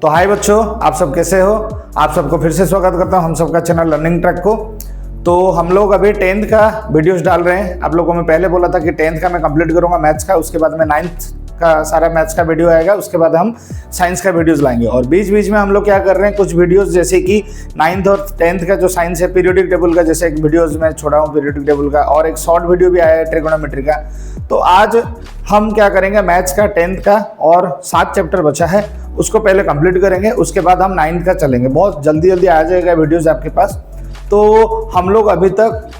तो हाय बच्चों, आप सब कैसे हो। आप सबको फिर से स्वागत करता हूं हम सबका चैनल लर्निंग ट्रैक को। तो हम लोग अभी 10th का वीडियोस डाल रहे हैं। आप लोगों को मैं पहले बोला था कि 10th का मैं कंप्लीट करूंगा मैथ्स का, उसके बाद में 9th का सारा मैथ्स का वीडियो आएगा, उसके बाद हम साइंस का वीडियोस लाएंगे। और बीच बीच में हम लोग क्या कर रहे हैं, कुछ वीडियोस जैसे कि 9th और 10th का जो साइंस है पीरियोडिक टेबल का, जैसे एक वीडियोस में छोड़ा हूँ पीरियोडिक टेबल का, और एक शॉर्ट वीडियो भी आया है ट्रिगोनोमेट्री का। तो आज हम क्या करेंगे, मैथ्स का 10th का और 7 चैप्टर बचा है उसको पहले कंप्लीट करेंगे, उसके बाद हम 9th का चलेंगे। बहुत जल्दी जल्दी आ जाएगा वीडियोस आपके पास। तो हम लोग अभी तक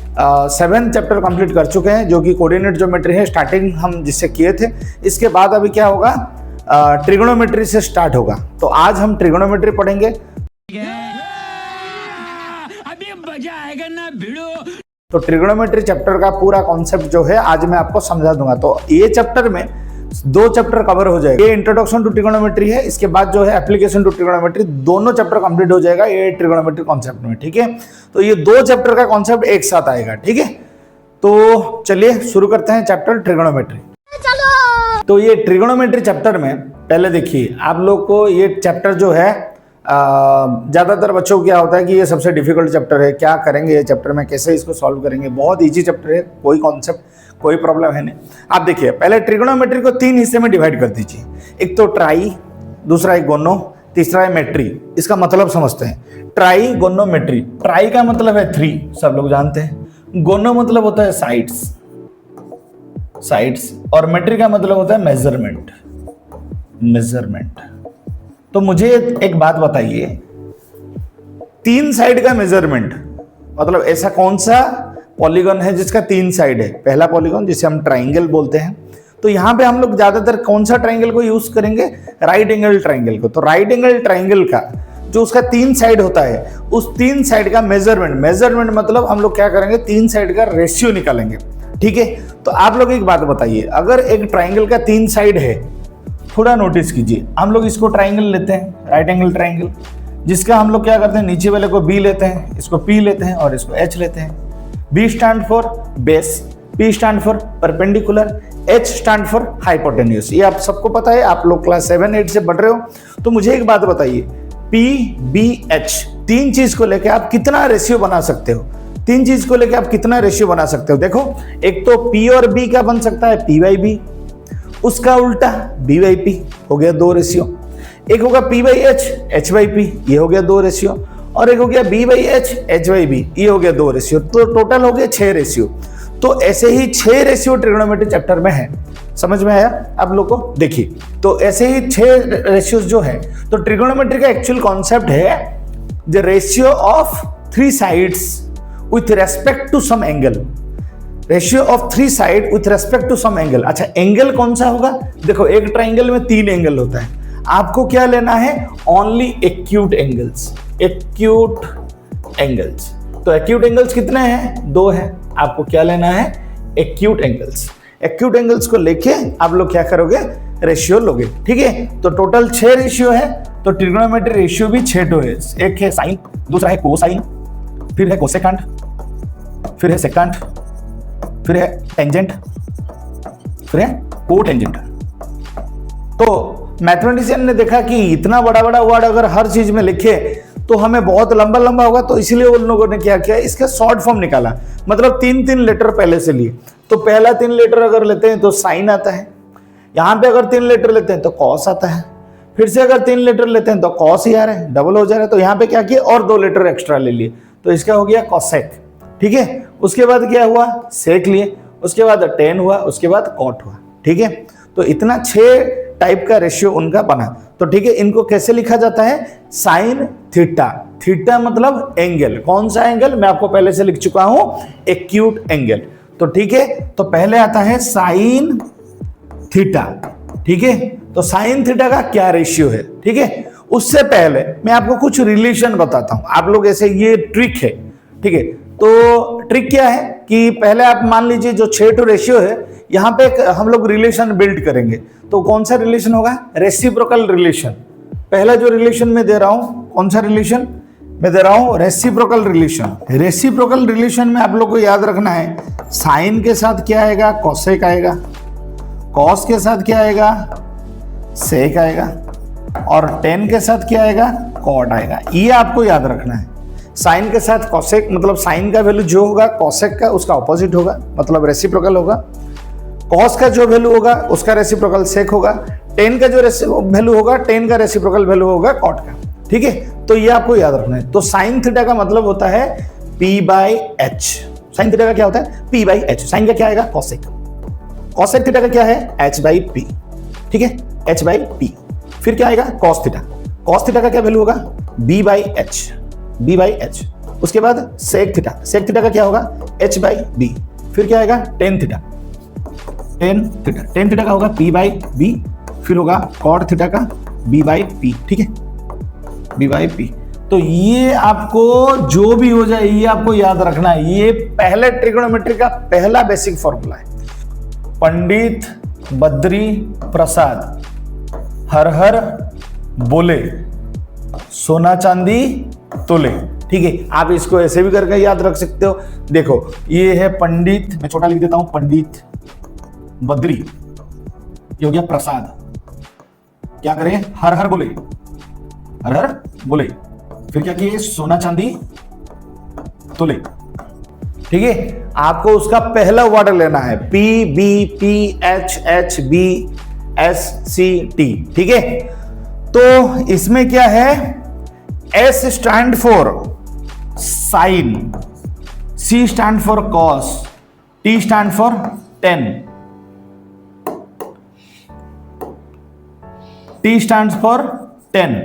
7 चैप्टर कंप्लीट कर चुके हैं, जो कि कोऑर्डिनेट ज्योमेट्री है, स्टार्टिंग हम जिससे किए थे। इसके बाद अभी क्या होगा, ट्रिगोनोमेट्री से स्टार्ट होगा। तो आज हम ट्रिगोनोमेट्री पढ़ेंगे। अभी मजा आएगा ना भिड़ो। तो ट्रिगोनोमेट्री चैप्टर का पूरा कॉन्सेप्ट जो है आज मैं आपको समझा दूंगा। तो ये चैप्टर में 2 चैप्टर कवर हो जाएगा। ये इंट्रोडक्शन टू ट्रिगोनोमेट्री है, इसके बाद जो है एप्लीकेशन टू ट्रिगोनोमेट्री, दोनों चैप्टर कंप्लीट हो जाएगा ये ट्रिगोनोमेट्री कॉन्सेप्ट में। ठीक है, तो ये 2 चैप्टर का कॉन्सेप्ट एक साथ आएगा। ठीक है, तो चलिए शुरू करते हैं चैप्टर ट्रिगोनोमेट्री। तो ये ट्रिगोनोमेट्री चैप्टर में पहले देखिए, आप लोग को ये चैप्टर जो है ज़्यादातर बच्चों को क्या होता है कि ये सबसे डिफिकल्ट चैप्टर है, क्या करेंगे ये चैप्टर में, कैसे इसको सॉल्व करेंगे। बहुत इजी चैप्टर है, कोई कॉन्सेप्ट कोई प्रॉब्लम है नहीं। आप देखिए, पहले ट्रिगोनोमेट्री को 3 हिस्से में डिवाइड कर दीजिए। एक तो ट्राई, दूसरा है गोनो, तीसरा है मेट्री। इसका मतलब समझते हैं। ट्राई, गोनोमेट्री। ट्राई का मतलब है 3, सब लोग जानते हैं। गोनो मतलब होता है साइड्स, और मेट्री का मतलब होता है मेजरमेंट। तो मुझे एक बात बताइए, 3 साइड का मेजरमेंट मतलब ऐसा कौन सा पॉलीगन है जिसका 3 साइड है। पहला पॉलीगन जिसे हम ट्राइंगल बोलते हैं। तो यहाँ पे हम लोग ज्यादातर कौन सा ट्राइंगल को यूज करेंगे, राइट एंगल ट्राइंगल को। तो राइट एंगल ट्राइंगल का जो उसका 3 साइड होता है, उस 3 साइड का मेजरमेंट मतलब हम लोग क्या करेंगे, 3 साइड का रेशियो निकालेंगे। ठीक है, तो आप लोग एक बात बताइए, अगर एक ट्राइंगल का 3 साइड है, थोड़ा नोटिस कीजिए, हम लोग इसको ट्राइंगल लेते हैं, राइट एंगल ट्राइंगल, जिसका हम लोग क्या करते हैं, नीचे वाले को बी लेते हैं, इसको पी लेते हैं और इसको एच लेते हैं। B stand for base, P stand for perpendicular, H stand for hypotenuse. ये आप सबको पता है, आप लोग क्लास 7-8 से पढ़ रहे हो। तो मुझे एक बात बताइए, पी बी एच, 3 चीज को लेकर आप कितना रेशियो बना सकते हो। 3 चीज को लेकर आप कितना रेशियो बना सकते हो। देखो, एक तो पी और बी का बन सकता है पी बाई बी, उसका उल्टा बी बाई पी, हो गया 2 रेशियो। एक होगा P by H by P, ये हो गया 2 रेशियो। और एक हो गया B by H by B, ये हो गया 2 रेशियो। तो टोटल हो गया 6 रेशियो। तो ऐसे ही 6 रेशियो ट्रिगोनोमेट्री चैप्टर में है। समझ में आया आप लोग को। देखिए, तो ऐसे ही 6 रेशियोज जो है, तो ट्रिगोनोमेट्री का एक्चुअल कॉन्सेप्ट है the ratio of 3 sides with respect to some angle. Ratio of 3 side with respect to some angle. अच्छा, एंगल कौन सा होगा। देखो, एक ट्राइंगल में 3 एंगल होता है, आपको क्या लेना है, ओनली एक्यूट एंगल्स। तो एक्यूट एंगल्स कितने हैं, 2 हैं। आपको क्या लेना है, एक्यूट एंगल्स। एक्यूट एंगल्स को लेके आप लोग क्या करोगे, रेशियो लोगे। ठीक है, तो टोटल 6 रेशियो है। तो ट्रिगोनोमेट्री रेशियो भी 6 है। एक है साइन, दूसरा है कोसाइन, फिर है कोसेकेंट, फिर है सेकेंट, फिर है टेंजेंट, फिर है कोटेंजेंट। तो मैथमेटिशियन ने देखा कि इतना बड़ा बड़ा वर्ड अगर हर चीज में लिखे तो हमें बहुत लंबा लंबा होगा, तो इसलिए उन लोगों ने क्या किया, इसका शॉर्ट फॉर्म निकाला। मतलब 3 लेटर पहले से लिए। तो पहला 3 लेटर अगर लेते हैं तो साइन आता है, यहाँ पे अगर 3 लेटर लेते हैं तो कॉस आता है, फिर से अगर 3 लेटर लेते हैं तो कॉस ही आ रहा है, डबल हो जा रहा है। तो यहाँ पे क्या किया, और 2 लेटर एक्स्ट्रा ले लिए, तो इसका हो गया कॉसेक। ठीक है, उसके बाद क्या हुआ, सेक लिए, उसके बाद टेन हुआ, उसके बाद कॉट हुआ। ठीक है, तो इतना 6 टाइप का रेशियो उनका बना। तो ठीक है, इनको कैसे लिखा जाता है, साइन थीटा। थीटा मतलब एंगल, कौन सा एंगल, मैं आपको पहले से लिख चुका हूं, एक्यूट एंगल। तो ठीक है, तो पहले आता है साइन थीटा। ठीक है, तो साइन थीटा का क्या रेशियो है। ठीक है, उससे पहले मैं आपको कुछ रिलेशन बताता हूं। आप लोग ऐसे, ये ट्रिक है। ठीक है, तो ट्रिक क्या है कि पहले आप मान लीजिए जो 6 रेशियो है, यहाँ पे हम लोग रिलेशन बिल्ड करेंगे। तो कौन सा रिलेशन होगा, रेसिप्रोकल रिलेशन। पहला जो रिलेशन मैं दे रहा हूं, कौन सा रिलेशन मैं दे रहा हूं, रेसिप्रोकल रिलेशन। रेसिप्रोकल रिलेशन में आप लोग को याद रखना है, साइन के साथ क्या आएगा, कोसेक आएगा, कॉस के साथ क्या आएगा, सेक आएगा, और टेन के साथ क्या आएगा, कॉट आएगा। ये आपको याद रखना है। साइन के साथ कॉसेक, मतलब साइन का वैल्यू जो होगा कॉसेक का उसका ऑपोजिट होगा, मतलब रेसिप्रोकल होगा। कॉस का जो वैल्यू होगा उसका रेसिप्रोकल सेक होगा। टेन का जो वैल्यू होगा, टेन का रेसिप्रोकल वैल्यू होगा कॉट का। ठीक है, तो ये आपको याद रखना है। तो साइन थीटा का मतलब होता है P by H. Sign theta का क्या होता है, पी बाई एच। साइन का क्या आएगा, कॉसेक। कॉसेक थीटा का क्या है, एच बाई पी। ठीक है, एच बाई पी। फिर क्या आएगा, कॉस थीटा। कॉस थीटा का क्या वैल्यू होगा, B by H, B by H. उसके बाद सेक थीटा। सेक थीटा का क्या होगा, एच बाई बी। फिर क्या आएगा, tan theta. Tan theta, tan theta का होगा पी बाई बी। फिर होगा कॉट थीटा का बी बाई पी। ठीक है, बी बाई पी। तो ये आपको जो भी हो जाए ये आपको याद रखना है। ये पहले ट्रिगोनोमेट्री का पहला बेसिक फॉर्मूला है। पंडित बद्री प्रसाद हर हर बोले, सोना चांदी तोले। ठीक है, आप इसको ऐसे भी करके याद रख सकते हो। देखो ये है पंडित, मैं छोटा लिख देता हूं, पंडित बद्री, ये हो गया प्रसाद। क्या करें, हर हर बोले, हर हर बोले। फिर क्या किए, सोना चांदी तोले। ठीक है, आपको उसका पहला वर्ड लेना है, P B P H H B S C T. ठीक है, तो इसमें क्या है, S stand for sine, C stand for cos, T stand for tan, T stand for tan.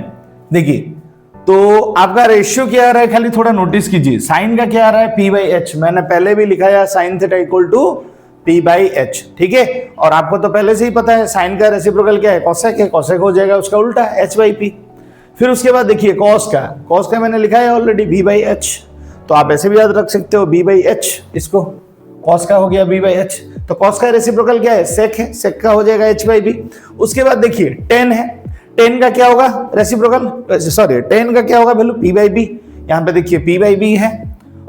देखिए तो आपका रेशियो क्या आ रहा है, खाली थोड़ा नोटिस कीजिए। साइन का क्या आ रहा है, पी बाई एच। मैंने पहले भी लिखा है sine theta equal to P by H. ठीक है, और आपको तो पहले से ही पता है साइन का रेसिप्रोकल क्या है, कॉसेक है। कॉसेक हो जाएगा उसका उल्टा, एच बाई पी। फिर उसके बाद देखिए कॉस का, कॉस का मैंने लिखा है ऑलरेडी बी बाई एच। तो आप ऐसे भी याद रख सकते हो, बी बाई एच। इसको कॉस का हो गया बी बाई एच। तो कॉस का रेसिप्रोकल क्या है, सेक है। सेक का हो जाएगा एच बाई बी। उसके बाद देखिए टेन है, टेन का क्या होगा रेसिप्रोकल, सॉरी टेन का क्या होगा वैल्यू, पी बाई बी। यहाँ पे देखिए पी बाई बी है,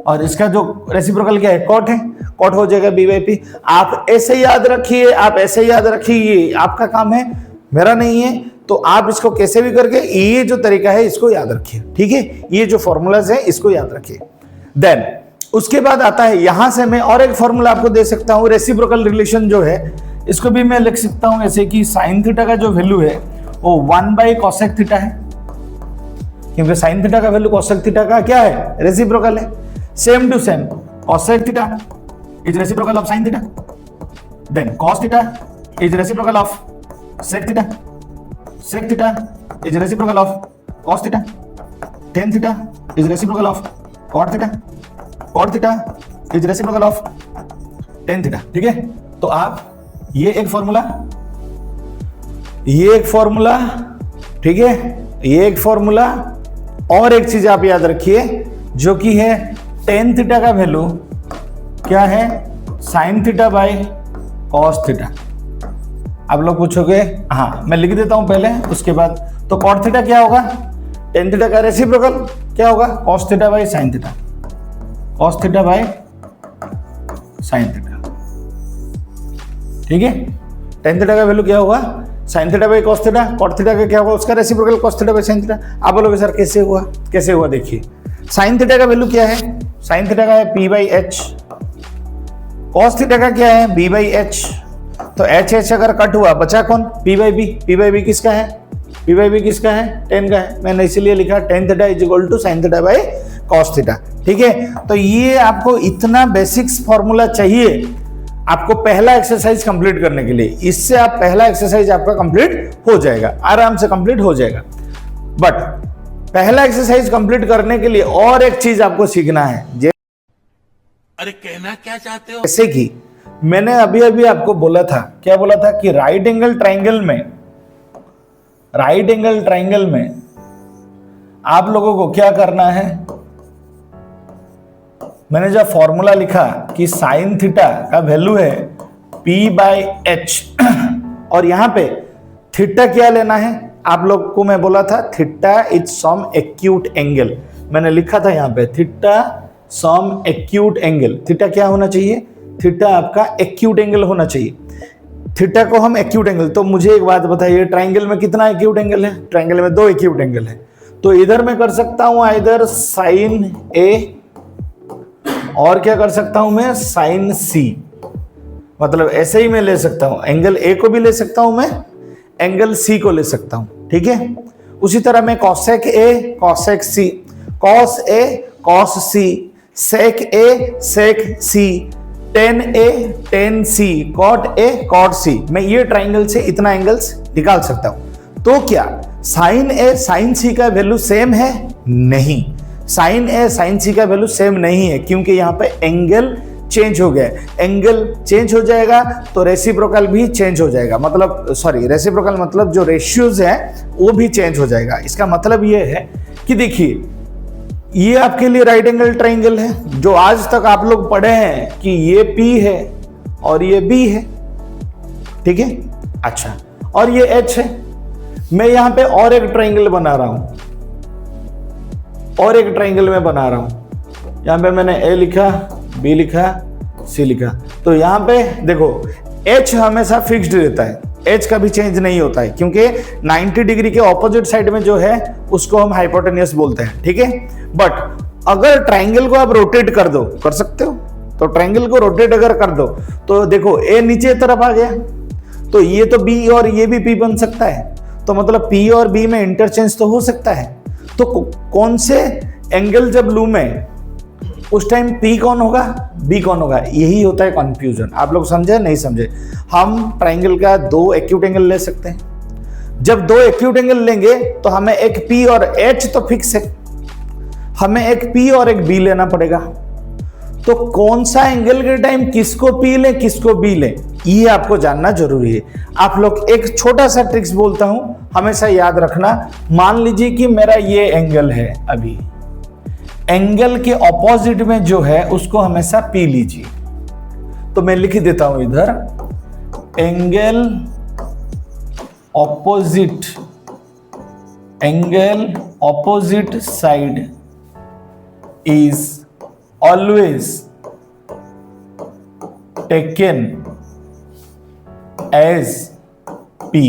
और इसका जो रेसिप्रोकल क्या है, कॉट है। कॉट हो जाएगा बी बाई पी। आप ऐसे याद रखिए, आप ऐसे याद रखिए, ये आपका काम है, मेरा नहीं है। तो आप इसको कैसे भी करके ये जो तरीका है इसको याद रखिए। ठीक है, ये जो फॉर्मूलाज है इसको याद रखिए। देन उसके बाद आता है, यहां से मैं और एक फॉर्मूला आपको दे सकता हूं, रेसिप्रोकल रिलेशन जो है इसको भी मैं लिख सकता हूं ऐसे कि साइन थीटा का जो वैल्यू है वो 1 बाई कॉसेक थीटा है, क्योंकि साइन थीटा का वैल्यू कॉसेक थीटा का क्या है, रेसिप्रोकल है। Same to same cosec theta is reciprocal of sine theta, then cos theta is reciprocal of sec theta, sec theta is reciprocal of cos theta, tan theta is reciprocal of cot theta, cot theta is reciprocal of tan theta. ठीक है, तो आप ये एक formula, ये एक formula, ठीक है, ये एक फॉर्मूला, और एक चीज आप याद रखिए जो कि है टेन थीटा का वैल्यू क्या है, sine theta by cos theta. आप लोग पूछोगे, हाँ मैं लिख देता हूं पहले, उसके बाद। तो कॉट थीटा क्या होगा, टेन थीटा का रेसिप्रोकल क्या होगा, cos theta by sine theta, cos theta by sine theta. ठीक है, टेन थीटा का वैल्यू क्या होगा, sine theta by cos theta, cot theta का क्या होगा उसका reciprocal cos theta by sine theta. आप बोलोगे सर कैसे हुआ, कैसे हुआ, देखिए साइन थीटा का वैल्यू क्या है, साइन थीटा का है P by H, cos theta का क्या है बी बाई एच। तो एच एच अगर कट हुआ बचा कौन, P by B. P by B किसका है, पी बाई बी किसका है, टेन का है। मैंने इसीलिए लिखा tan theta is equal to sine theta by cos theta. ठीक है, तो ये आपको इतना बेसिक्स फॉर्मूला चाहिए आपको पहला एक्सरसाइज कंप्लीट करने के लिए। इससे आप पहला एक्सरसाइज आपका कंप्लीट हो जाएगा, आराम से कंप्लीट हो जाएगा। बट पहला एक्सरसाइज कंप्लीट करने के लिए और एक चीज आपको सीखना है। अरे कहना क्या चाहते हो? जैसे कि मैंने अभी अभी आपको बोला था, क्या बोला था कि राइट एंगल ट्राइंगल में आप लोगों को क्या करना है, मैंने जब फॉर्मूला लिखा कि साइन थीटा का वैल्यू है P बाई एच, और यहां पे थीटा क्या लेना है, आप लोग को मैं बोला था theta is some acute angle. मैंने लिखा था यहां पे theta some acute angle. Theta क्या होना चाहिए, थीटा आपका एक्यूट एंगल होना चाहिए। थीटा को हम एक्यूट एंगल, तो मुझे एक बात बताइए, ट्राइंगल में कितना एक्यूट एंगल है? ट्राइंगल में 2 एक्यूट एंगल है। तो इधर मैं कर सकता हूं आइदर साइन ए, और क्या कर सकता हूं मैं, साइन सी। मतलब ऐसे ही मैं ले सकता हूं, एंगल ए को भी ले सकता हूं मैं, एंगल सी को ले सकता हूं, ठीक है। उसी तरह मैं cosec A, cosec C, cos A, cos C, sec A, sec C, tan A, tan C, cot A, cot C, मैं ये ट्राइंगल से इतना एंगल्स निकाल सकता हूं। तो क्या साइन ए साइन सी का वैल्यू सेम है? नहीं, साइन ए साइन सी का वैल्यू सेम नहीं है, क्योंकि यहां पे एंगल चेंज हो गया। एंगल चेंज हो जाएगा तो रेसिप्रोकल भी चेंज हो जाएगा, मतलब सॉरी, रेसिप्रोकल मतलब जो रेशियोज है वो भी चेंज हो जाएगा। इसका मतलब ये है कि देखिए, ये आपके लिए राइट एंगल ट्राइंगल है, जो आज तक आप लोग पढ़े हैं कि ये P है और ये B है, ठीक है। अच्छा, और ये H है। मैं यहां पे और एक ट्राइंगल बना रहा हूं, और एक ट्राइंगल में बना रहा हूं। यहां पे मैंने A लिखा, B लिखा, C लिखा। तो यहां पे देखो, H हमेशा फिक्स्ड रहता है, H कभी चेंज नहीं होता है, क्योंकि 90 डिग्री के ऑपोजिट साइड में जो है उसको हम हाइपोटेन्यूस बोलते हैं, ठीक है। बट अगर ट्राइंगल को आप रोटेट कर दो, कर सकते हो, तो ट्राइंगल को रोटेट अगर कर दो तो देखो A नीचे तरफ आ गया, तो ये तो B और ये भी P बन सकता है, तो मतलब P और B में इंटरचेंज तो हो सकता है। तो कौन से एंगल जब लूं मैं, उस टाइम P कौन होगा, B कौन होगा, यही होता है कंफ्यूजन। आप लोग समझे नहीं समझे? हम ट्राइंगल का 2 एक्यूट एंगल ले सकते हैं। जब 2 एक्यूट एंगल लेंगे तो हमें एक P और H तो फिक्स है, हमें एक P और एक B लेना पड़ेगा। तो कौन सा एंगल के टाइम किसको P लें, किसको B लें, ये आपको जानना जरूरी है। आप लोग एक छोटा सा ट्रिक्स बोलता हूं, हमेशा याद रखना। मान लीजिए कि मेरा ये एंगल है, अभी एंगल के ऑपोजिट में जो है उसको हमेशा P लीजिए। तो मैं लिख देता हूं इधर, angle opposite side is always taken as P।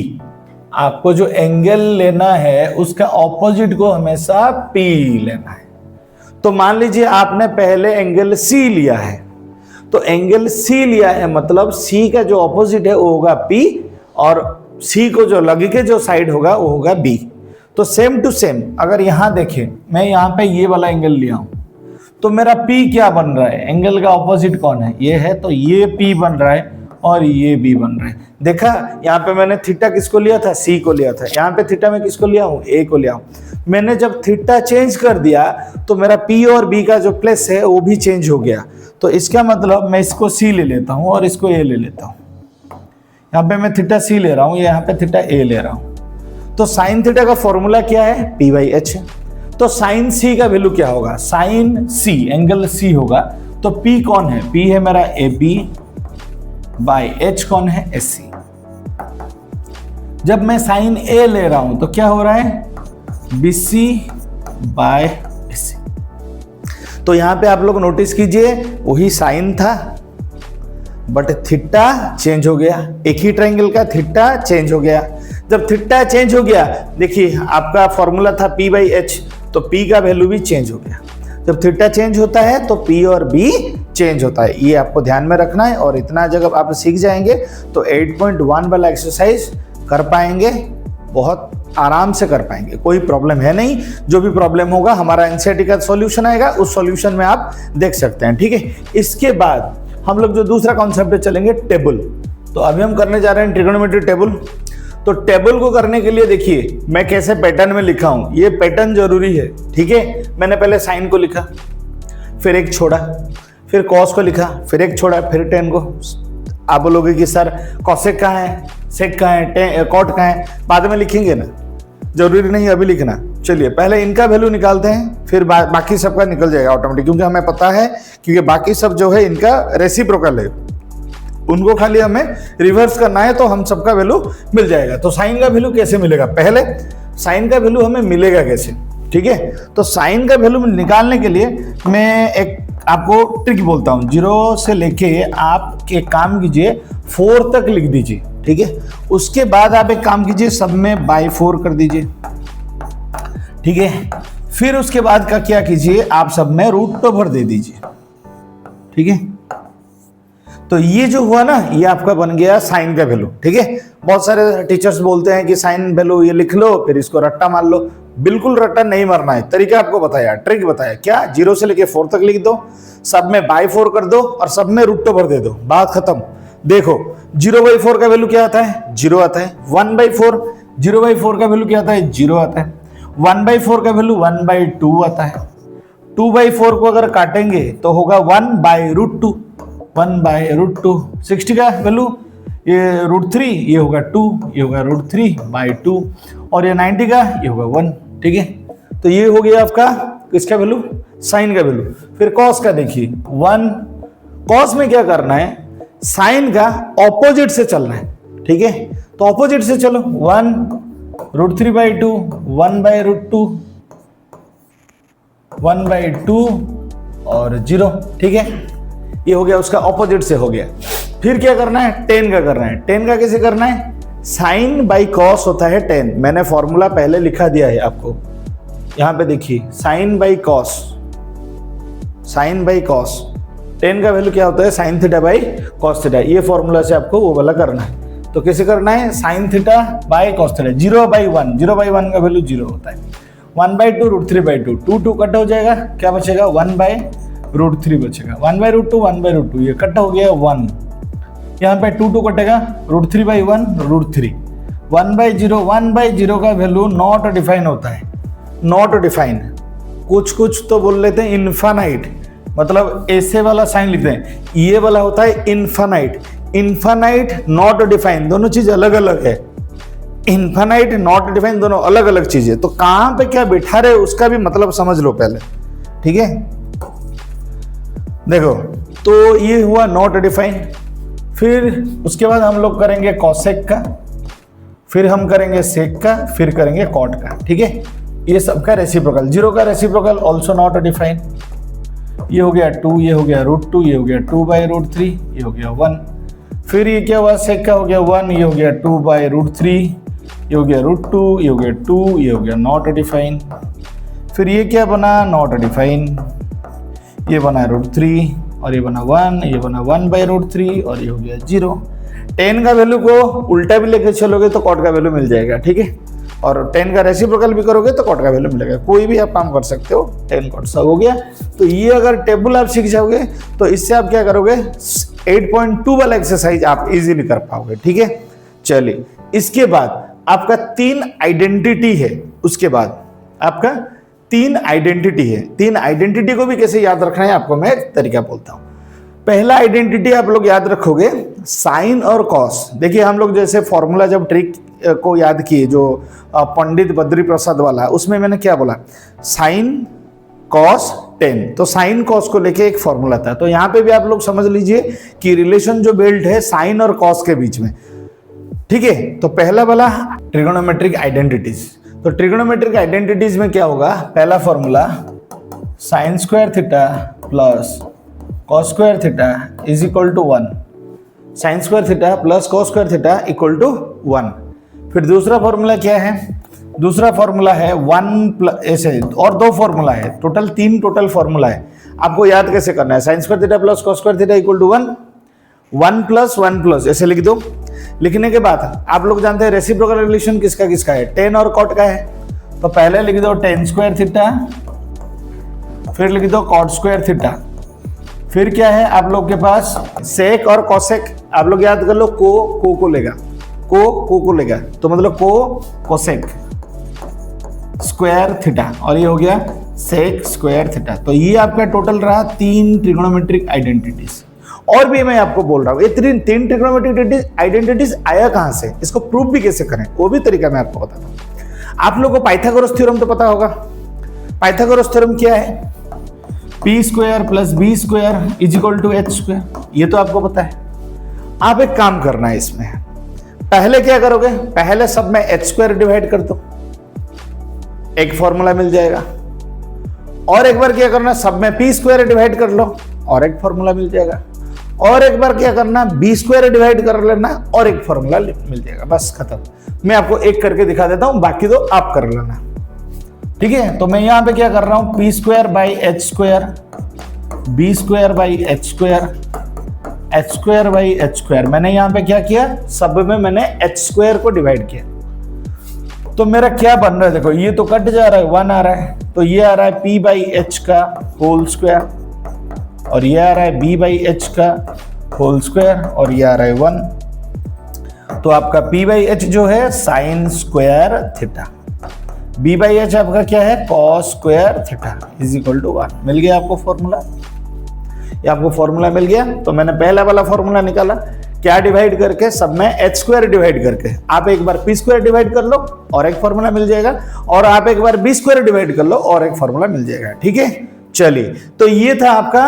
आपको जो एंगल लेना है उसका ऑपोजिट को हमेशा P लेना है। तो मान लीजिए आपने पहले एंगल C लिया है, तो एंगल C लिया है मतलब C का जो ऑपोजिट है वो होगा P, और C को जो लगे के जो साइड होगा वो होगा B। तो सेम टू सेम अगर यहां देखें, मैं यहां पे ये वाला एंगल लिया हूं, तो मेरा P क्या बन रहा है, एंगल का ऑपोजिट कौन है, ये है, तो ये P बन रहा है और ये B बन रहा है। देखा, यहाँ पे मैंने थीटा किसको लिया था, C को लिया था, यहाँ पे थीटा में किसको लिया हूं, A को लिया हूं। मैंने जब थीटा चेंज कर दिया तो मेरा P और B का जो प्लेस है वो भी चेंज हो गया। तो इसका मतलब मैं इसको C ले लेता हूं और इसको A ले लेता हूं। यहाँ पे मैं थीटा C ले रहा हूं, यहाँ पे थीटा A ले रहा हूं। तो साइन थीटा का फॉर्मूला क्या है, P/H है। तो साइन C का वैल्यू क्या होगा, साइन C, एंगल C होगा, तो P कौन है, P है मेरा AB बाय H कौन है, SC। जब मैं साइन A ले रहा हूं तो क्या हो रहा है, BC बाय SC। तो यहां पे आप लोग नोटिस कीजिए, वही साइन था बट थीटा चेंज हो गया, एक ही ट्रायंगल का थीटा चेंज हो गया। जब थीटा चेंज हो गया, देखिए आपका फॉर्मूला था P/H, तो P का वैल्यू भी चेंज हो गया। जब थीटा चेंज होता है तो P और B चेंज होता है, ये आपको ध्यान में रखना है। और इतना जब आप सीख जाएंगे तो 8.1 वाला एक्सरसाइज कर पाएंगे, बहुत आराम से कर पाएंगे, कोई प्रॉब्लम है नहीं। जो भी प्रॉब्लम होगा हमारा एनसीईआरटी का सॉल्यूशन आएगा, उस सॉल्यूशन में आप देख सकते हैं, ठीक है। इसके बाद हम लोग जो दूसरा कॉन्सेप्ट चलेंगे, टेबल। तो अभी हम करने जा रहे हैं ट्रिगोनोमेट्री टेबल। तो टेबल को करने के लिए देखिए मैं कैसे पैटर्न में लिखा हूं, ये पैटर्न जरूरी है, ठीक है। मैंने पहले साइन को लिखा, फिर एक छोड़ा, फिर कॉस को लिखा, फिर एक छोड़ा, फिर टेन को। आप बोलोगे कि सर कॉसेक कहाँ है, सेक कहाँ है, कॉट कहाँ है, बाद में लिखेंगे ना, जरूरी नहीं अभी लिखना। चलिए पहले इनका वैल्यू निकालते हैं, फिर बाकी सबका निकल जाएगा ऑटोमेटिक, क्योंकि हमें पता है, क्योंकि बाकी सब जो है इनका रेसिप्रोकल है, उनको खाली हमें रिवर्स करना है तो हम सबका वैल्यू मिल जाएगा। तो साइन का वैल्यू कैसे मिलेगा, पहले साइन का वैल्यू हमें मिलेगा कैसे, ठीक है। तो साइन का वैल्यू निकालने के लिए मैं एक आपको ट्रिक बोलता हूं, 0 से लेके आप एक काम कीजिए 4 तक लिख दीजिए, ठीक है। उसके बाद आप एक काम कीजिए, सब में बाई 4 कर दीजिए, ठीक है। फिर उसके बाद का क्या कीजिए, आप सब में √2 दे दीजिए, ठीक है। तो ये जो हुआ ना, ये आपका बन गया साइन का वैल्यू, ठीक है। बहुत सारे टीचर्स बोलते हैं कि साइन वैल्यू ये लिख लो, फिर इसको रट्टा मार लो। बिल्कुल रट्टा नहीं मारना है, तरीका आपको बताया, ट्रिक बताया, क्या 0 से लेके 4 तक लिख दो, सब में बाई 4 कर दो और सब में √2 दे दो, बात खत्म। देखो 0/4 का वैल्यू क्या आता है, 0 आता है। 1/4, 0/4 का वैल्यू क्या आता है, 0 आता है। 1/4 का वैल्यू 1/2 आता है। 2/4 को अगर काटेंगे तो होगा 1/√2, 1/√2। 60 का वैल्यू ये √3, ये होगा 2, ये होगा √3/2, और ये 90 का ये होगा 1, ठीक है। तो ये हो गया आपका किसका वैल्यू, साइन का वैल्यू। फिर कॉस का देखिए 1, कॉस में क्या करना है, साइन का ऑपोजिट से चलना है, ठीक है। तो ऑपोजिट से चलो, 1 √3/2, 1/√2, 1/2 और 0, ठीक है। ये हो गया, उसका ऑपोजिट से हो गया। फिर क्या करना है, टेन का करना है। टेन का कैसे करना है, साइन बाई कॉस होता है 10। मैंने फॉर्मूला पहले लिखा दिया है आपको, यहां पे देखिए, sine by cos, sine by cos, 10 का वैल्यू क्या होता है, sine theta by cos theta. ये फॉर्मूला से आपको वो वाला करना है। तो कैसे करना है, sine theta by cos theta, 0/1, 0/1 का वैल्यू 0 होता है। 1/2 √3/2, 2 कट हो जाएगा, क्या बचेगा, 1/√3 बचेगा। 1/√2, 1/√2, ये कट हो गया 1, यहाँ पे 2 कटेगा, √3/1 √3, 1/0, 1/0 का वैल्यू नॉट डिफाइन होता है, नॉट डिफाइन। कुछ तो बोल लेते हैं इनफाइनाइट, मतलब ऐसे वाला साइन लिखते हैं, ये वाला होता है इनफाइनाइट। इनफाइनाइट नॉट डिफाइन, दोनों चीज अलग अलग है। इनफाइनाइट नॉट डिफाइन दोनों अलग अलग चीजें। तो कहां पे क्या बैठा रहे उसका भी मतलब समझ लो पहले, ठीक है। देखो तो ये हुआ नॉट डिफाइन। फिर उसके बाद हम लोग करेंगे कॉसेक का, फिर हम करेंगे सेक का, फिर करेंगे कॉट का, ठीक है। ये सबका रेसिप्रोकल, 0 का रेसिप्रोकल ऑल्सो नॉट डिफाइन। ये हो गया 2, ये हो गया √2, ये हो गया 2/√3, ये हो गया 1। फिर ये क्या हुआ, सेक का हो गया 1, ये हो गया 2/√3, ये हो गया √2, ये हो गया 2, ये हो गया नॉट डिफाइन। फिर ये क्या बना, नॉट डिफाइन। ये बना √3 और ये बना 1, ये बना 1/√3 और ये हो गया 0। 10 का वैल्यू को उल्टा भी लेके चलोगे तो कॉट का वैल्यू मिल जाएगा, ठीक है। और 10 का रेसिप्रोकल भी करोगे तो कॉट का वैल्यू मिलेगा। कोई भी आप काम कर सकते हो, 10 कॉट सब हो गया। तो ये अगर टेबल आप सीख जाओगे तो इससे आप क्या करोगे, 8.2 वाला एक्सरसाइज आप इजीली कर पाओगे, ठीक है। चलिए, इसके बाद आपका 3 आइडेंटिटी है। उसके बाद आपका 3 आइडेंटिटी है। 3 आइडेंटिटी को भी कैसे याद रखना है आपको मैं एक तरीका बोलता हूं। पहला आइडेंटिटी आप लोग याद रखोगे, साइन और कॉस। देखिए हम लोग जैसे फॉर्मूला जब ट्रिक को याद किए, जो पंडित बद्री प्रसाद वाला, उसमें मैंने क्या बोला, साइन कॉस 10। तो साइन कॉस को लेके एक फॉर्मूला था। तो यहाँ पे भी आप लोग समझ लीजिए कि रिलेशन जो बिल्ड है साइन और कॉस के बीच में, ठीक है। तो पहला वाला ट्रिगोनोमेट्रिक आइडेंटिटीज। तो ट्रिगोनोमेट्रिक आइडेंटिटीज में क्या होगा, पहला formula sine square theta plus cos square theta is equal to 1। Sine square theta plus cos square theta equal to 1। फिर दूसरा फॉर्मूला क्या है, दूसरा फॉर्मूला है 1 ऐसे, और 2 फॉर्मूला है, टोटल 3 टोटल फॉर्मूला है। आपको याद कैसे करना है, sine square theta plus cos square theta equal to 1, 1 plus ऐसे लिख दो। लिखने के बाद आप लोग जानते हैं रेसिप्रोकल रिलेशन किसका किसका है, 10 और कॉट का है। तो पहले लिख दो tan स्क्वायर थीटा, फिर लिख दो कॉट स्क्वायर थीटा। फिर क्या है आप लोग के पास, सेक और कॉसेक। आप लोग याद कर लो, को लेगा, को लेगा, तो मतलब कोसेक स्क्वायर थीटा, और ये हो गया सेक स्क्वायर थीटा। तो ये आपका टोटल रहा 3 ट्रिगोनोमेट्रिक आइडेंटिटीज। और भी मैं आपको बोल रहा हूँ, ये 3 ट्रिगोनोमेट्रिक आइडेंटिटीज आया कहां से, इसको प्रूव भी कैसे करें वो भी तरीका मैं आपको बताता हूँ। आप लोगों को पाइथागोरस थ्योरम तो पता होगा। पाइथागोरस थ्योरम क्या है, p square plus B square is equal to h square, ये तो आपको पता है। आप एक काम करना है इसमें, पहले क्या करोगे, पहले सब में h स्क्वायर डिवाइड कर दो, एक फॉर्मूला मिल जाएगा। और एक बार क्या करना, सब में p स्क्वायर डिवाइड कर लो और एक फॉर्मूला मिल जाएगा। और एक बार क्या करना, बी स्क्वायर डिवाइड कर लेना और एक फॉर्मूला मिल जाएगा, बस खत्म। मैं आपको एक करके दिखा देता हूं, बाकी तो आप कर लेना, ठीक है। तो मैं यहां पे क्या कर रहा हूं, P square by H square, B square by H square, H square by H square. मैंने यहां पे क्या किया, सब में मैंने एच स्क्वायर को डिवाइड किया। तो मेरा क्या बन रहा है, देखो ये तो कट जा रहा है, 1 आ रहा है, तो ये आ रहा है p बाई एच का होल स्क्वायर, और ये आ रहा है b बाई एच का होल स्क्वायर, और ये आ रहा है 1। तो आपका p बाई एच जो है sine square theta, b by H आपका क्या है, cos square theta is equal to 1। मिल गया आपको फॉर्मूला, ये आपको फॉर्मूला मिल गया। तो मैंने पहला वाला फॉर्मूला निकाला, क्या डिवाइड करके, सब में एच स्क्वायर डिवाइड करके। आप एक बार पी स्क्वायर डिवाइड कर लो और एक फॉर्मूला मिल जाएगा, और आप एक बार बी स्क्वायर डिवाइड कर लो और एक फॉर्मूला मिल जाएगा, ठीक है। चलिए, तो ये था आपका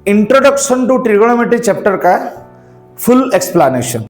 इंट्रोडक्शन टू ट्रिगोनोमेट्री चैप्टर का फुल एक्सप्लेनेशन।